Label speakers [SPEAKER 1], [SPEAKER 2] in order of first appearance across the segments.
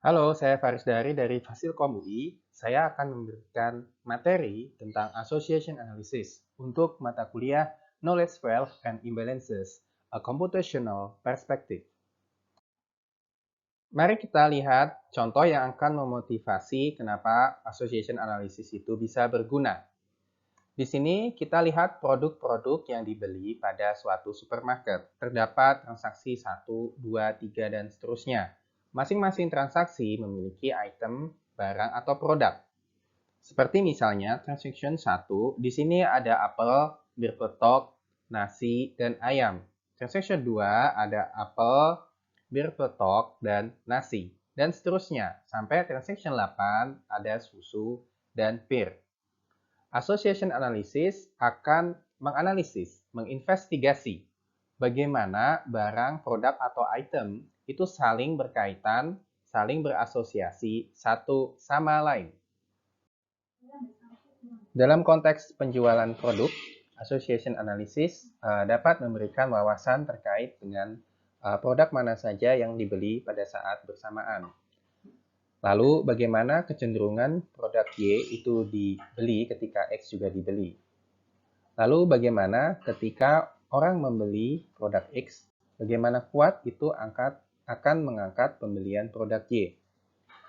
[SPEAKER 1] Halo, saya Faris dari Fasilkom UI. Saya akan memberikan materi tentang Association Analysis untuk mata kuliah Knowledge Wealth and Imbalances, a Computational Perspective. Mari kita lihat contoh yang akan memotivasi kenapa Association Analysis itu bisa berguna. Di sini kita lihat produk-produk yang dibeli pada suatu supermarket. Terdapat transaksi 1, 2, 3, dan seterusnya. Masing-masing transaksi memiliki item, barang, atau produk. Seperti misalnya transaction 1, di sini ada apel, bir peletok, nasi, dan ayam. Transaction 2 ada apel, bir peletok, dan nasi. Dan seterusnya, sampai transaction 8 ada susu dan bir. Association Analysis akan menganalisis, menginvestigasi bagaimana barang, produk, atau item itu saling berkaitan, saling berasosiasi satu sama lain. Dalam konteks penjualan produk, Association Analysis dapat memberikan wawasan terkait dengan produk mana saja yang dibeli pada saat bersamaan. Lalu bagaimana kecenderungan produk Y itu dibeli ketika X juga dibeli. Lalu bagaimana ketika orang membeli produk X, bagaimana kuat itu akan mengangkat pembelian produk Y.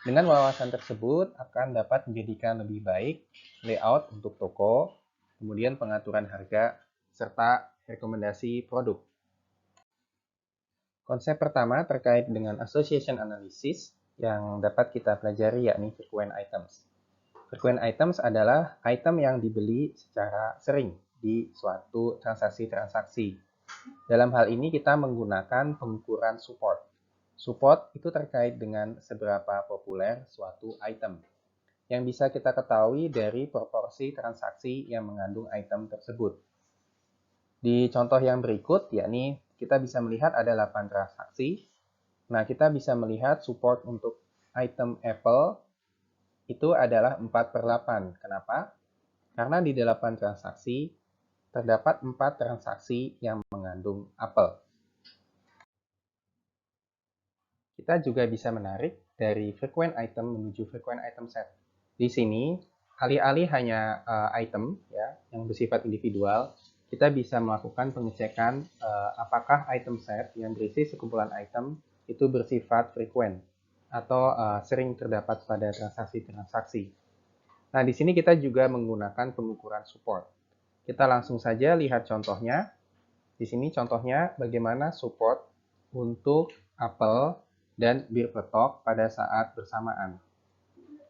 [SPEAKER 1] Dengan wawasan tersebut akan dapat menjadikan lebih baik layout untuk toko, kemudian pengaturan harga, serta rekomendasi produk. Konsep pertama terkait dengan association analysis yang dapat kita pelajari yakni frequent items. Frequent items adalah item yang dibeli secara sering di suatu transaksi-transaksi. Dalam hal ini kita menggunakan pengukuran support. Support itu terkait dengan seberapa populer suatu item, yang bisa kita ketahui dari proporsi transaksi yang mengandung item tersebut. Di contoh yang berikut, yakni kita bisa melihat ada 8 transaksi. Nah, kita bisa melihat support untuk item Apple itu adalah 4/8. Kenapa? Karena di 8 transaksi, terdapat 4 transaksi yang mengandung apel. Kita juga bisa menarik dari frequent item menuju frequent item set. Di sini, alih-alih hanya item ya, yang bersifat individual, kita bisa melakukan pengecekan apakah item set yang berisi sekumpulan item itu bersifat frequent atau sering terdapat pada transaksi-transaksi. Nah, di sini kita juga menggunakan pengukuran support. Kita langsung saja lihat contohnya. Di sini contohnya bagaimana support untuk apel dan bir peletok pada saat bersamaan.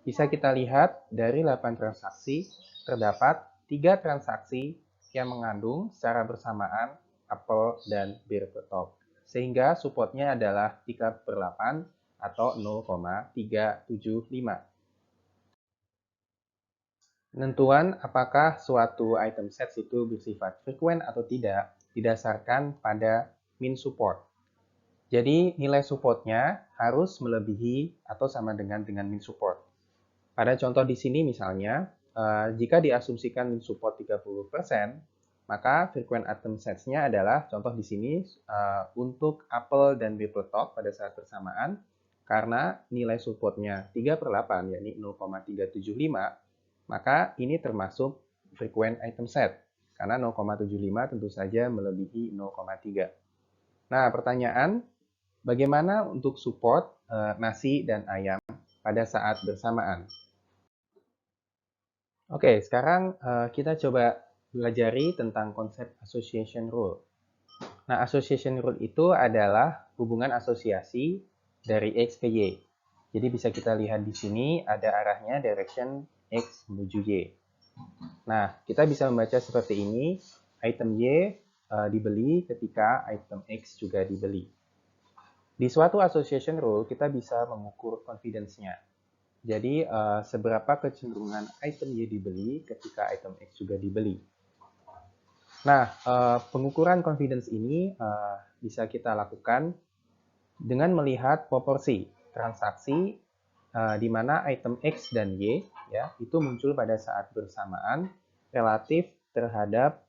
[SPEAKER 1] Bisa kita lihat dari 8 transaksi, terdapat 3 transaksi yang mengandung secara bersamaan apel dan bir peletok. Sehingga supportnya adalah 3/8 atau 0,375. Penentuan apakah suatu item set itu bersifat frequent atau tidak didasarkan pada min support. Jadi nilai supportnya harus melebihi atau sama dengan min support. Pada contoh di sini misalnya, jika diasumsikan min support 30%, maka frequent item sets-nya adalah contoh di sini untuk apel dan bir peletok pada saat bersamaan, karena nilai supportnya 3/8, yakni 0,375, maka ini termasuk frequent item set, karena 0,75 tentu saja melebihi 0,3. Nah, pertanyaan, bagaimana untuk support nasi dan ayam pada saat bersamaan? Oke, sekarang kita coba belajari tentang konsep association rule. Nah, association rule itu adalah hubungan asosiasi dari X ke Y. Jadi bisa kita lihat di sini ada arahnya direction X menuju Y. Nah, kita bisa membaca seperti ini, item Y dibeli ketika item X juga dibeli. Di suatu association rule, kita bisa mengukur confidence-nya. Jadi, seberapa kecenderungan item Y dibeli ketika item X juga dibeli. Nah, pengukuran confidence ini bisa kita lakukan dengan melihat proporsi transaksi di mana item X dan Y ya, itu muncul pada saat bersamaan relatif terhadap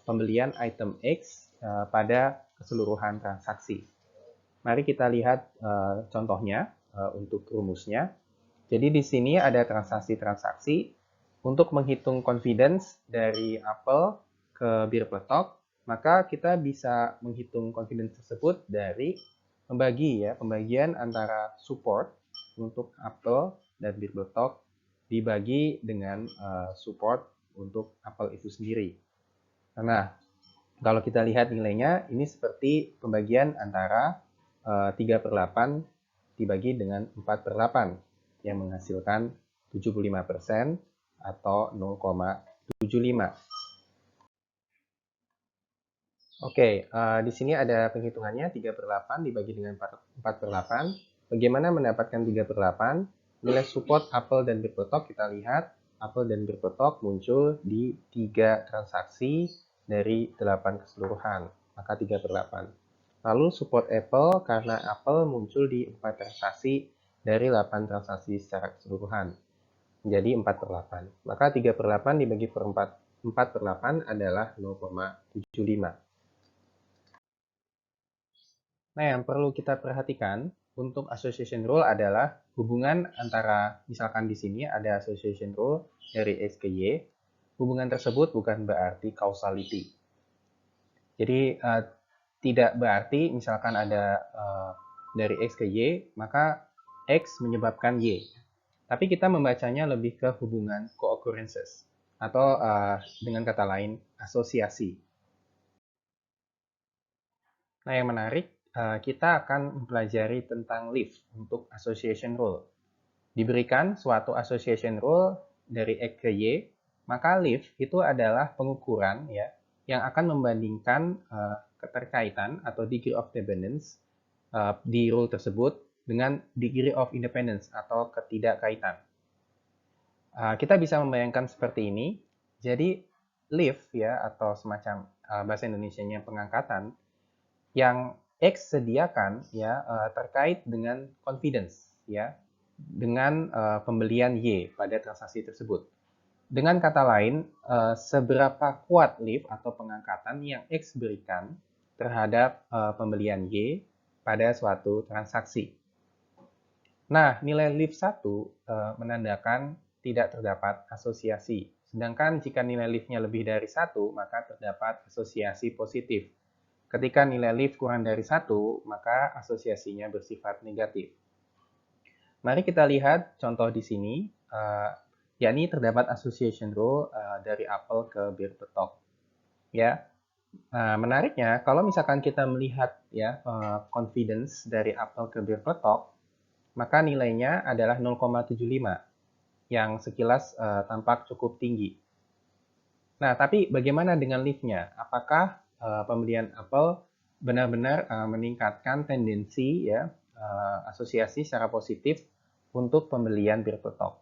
[SPEAKER 1] pembelian item X pada keseluruhan transaksi. Mari kita lihat contohnya. untuk rumusnya. Jadi di sini ada transaksi-transaksi untuk menghitung confidence dari apel ke bir peletok, maka kita bisa menghitung confidence tersebut dari pembagian antara support untuk apel dan bir peletok dibagi dengan support untuk apel itu sendiri. Nah, kalau kita lihat nilainya, ini seperti pembagian antara 3/8 dibagi dengan 4/8 yang menghasilkan 75% atau 0,75. Oke, di sini ada penghitungannya 3/8 dibagi dengan 4/8. Bagaimana mendapatkan 3/8? Nilai support apel dan bir peletok kita lihat, apel dan bir peletok muncul di 3 transaksi dari 8 keseluruhan, maka 3/8. Lalu support apel karena apel muncul di 4 transaksi dari 8 transaksi secara keseluruhan, menjadi 4/8. Maka 3/8 dibagi per 4/8 adalah 0,75. Nah, yang perlu kita perhatikan untuk association rule adalah hubungan antara, misalkan di sini ada association rule dari X ke Y, hubungan tersebut bukan berarti causality. Jadi, tidak berarti misalkan ada dari X ke Y, maka X menyebabkan Y. Tapi kita membacanya lebih ke hubungan co-occurrences, atau dengan kata lain, asosiasi. Nah, yang menarik, kita akan mempelajari tentang leaf untuk association rule. Diberikan suatu association rule dari X ke Y, maka leaf itu adalah pengukuran yang akan membandingkan keterkaitan atau degree of dependence di rule tersebut dengan degree of independence atau ketidakkaitan. Kita bisa membayangkan seperti ini. Jadi leaf atau semacam bahasa Indonesianya pengangkatan yang X sediakan terkait dengan confidence dengan pembelian Y pada transaksi tersebut. Dengan kata lain, seberapa kuat leaf atau pengangkatan yang X berikan terhadap pembelian Y pada suatu transaksi. Nah, nilai leaf 1 menandakan tidak terdapat asosiasi. Sedangkan jika nilai leaf-nya lebih dari 1, maka terdapat asosiasi positif. Ketika nilai leaf kurang dari 1, maka asosiasinya bersifat negatif. Mari kita lihat contoh di sini, yakni terdapat association rule dari apel ke bir peletok. Menariknya, kalau misalkan kita melihat confidence dari apel ke bir peletok, maka nilainya adalah 0,75, yang sekilas tampak cukup tinggi. Nah, tapi bagaimana dengan leaf-nya? Apakah pembelian apel benar-benar meningkatkan tendensi asosiasi secara positif untuk pembelian bir peletok?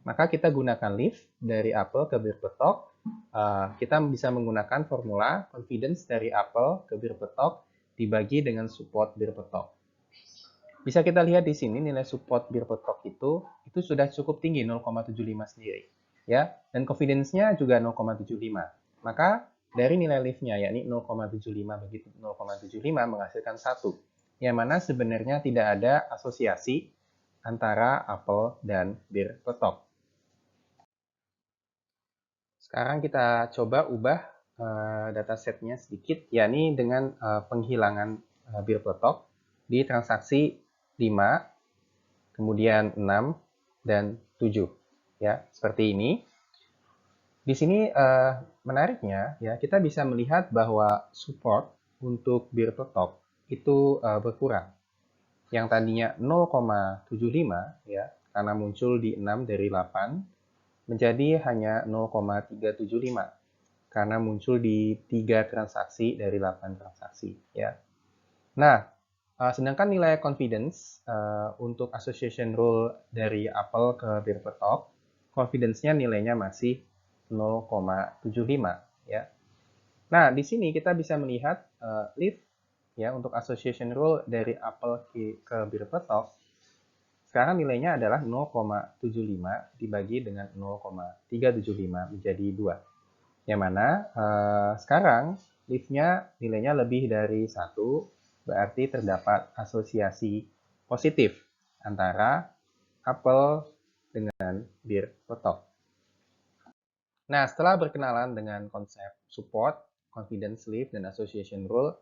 [SPEAKER 1] Maka kita gunakan leaf dari apel ke bir peletok. Kita bisa menggunakan formula confidence dari apel ke bir peletok dibagi dengan support bir peletok. Bisa kita lihat di sini nilai support bir peletok itu sudah cukup tinggi, 0,75 sendiri. Dan confidence-nya juga 0,75. Maka dari nilai leaf-nya, yakni 0,75 bagi 0,75 menghasilkan 1. Yang mana sebenarnya tidak ada asosiasi antara apel dan bir peletok. Sekarang kita coba ubah datasetnya sedikit, yakni dengan penghilangan bir peletok di transaksi 5, kemudian 6, dan 7. Seperti ini. Di sini menariknya, kita bisa melihat bahwa support untuk bir peletok itu berkurang. Yang tadinya 0,75, karena muncul di 6 dari 8, menjadi hanya 0,375 karena muncul di 3 transaksi dari 8 transaksi. Nah, sedangkan nilai confidence untuk association rule dari apel ke bir peletok, confidence-nya nilainya masih 0,75. Nah, di sini kita bisa melihat leaf untuk association rule dari apel ke bir peletok. Sekarang nilainya adalah 0,75 dibagi dengan 0,375 menjadi 2. Yang mana sekarang leaf-nya nilainya lebih dari 1, berarti terdapat asosiasi positif antara apel dengan bir peletok. Nah, setelah berkenalan dengan konsep support, confidence leaf, dan association rule,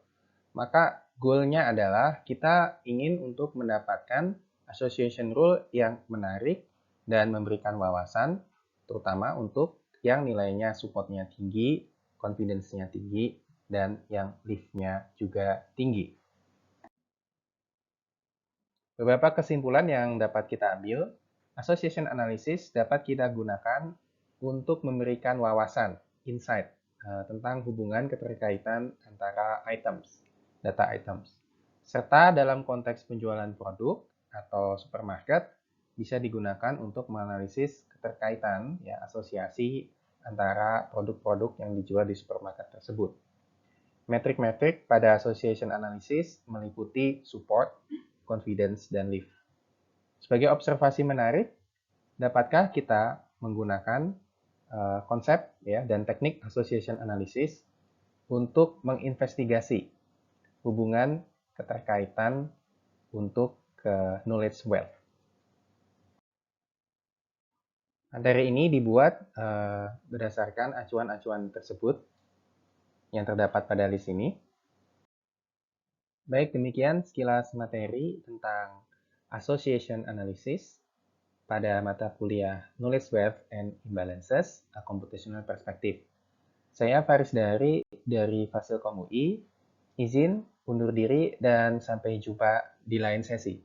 [SPEAKER 1] maka goal-nya adalah kita ingin untuk mendapatkan association rule yang menarik dan memberikan wawasan, terutama untuk yang nilainya support-nya tinggi, confidence-nya tinggi, dan yang leaf-nya juga tinggi. Beberapa kesimpulan yang dapat kita ambil, association analysis dapat kita gunakan untuk memberikan wawasan, insight, tentang hubungan keterkaitan antara items, data items. Serta dalam konteks penjualan produk atau supermarket, bisa digunakan untuk menganalisis keterkaitan, ya, asosiasi antara produk-produk yang dijual di supermarket tersebut. Metrik-metrik pada association analysis meliputi support, confidence, dan leaf. Sebagai observasi menarik, dapatkah kita menggunakan konsep, ya, dan teknik association analysis untuk menginvestigasi hubungan keterkaitan untuk knowledge wealth. Materi ini dibuat berdasarkan acuan-acuan tersebut yang terdapat pada list ini. Baik, demikian sekilas materi tentang association analysis pada mata kuliah Knowledge Wealth and Imbalances, a Computational Perspective. Saya Faris dari Fasilkom UI, izin undur diri dan sampai jumpa di lain sesi.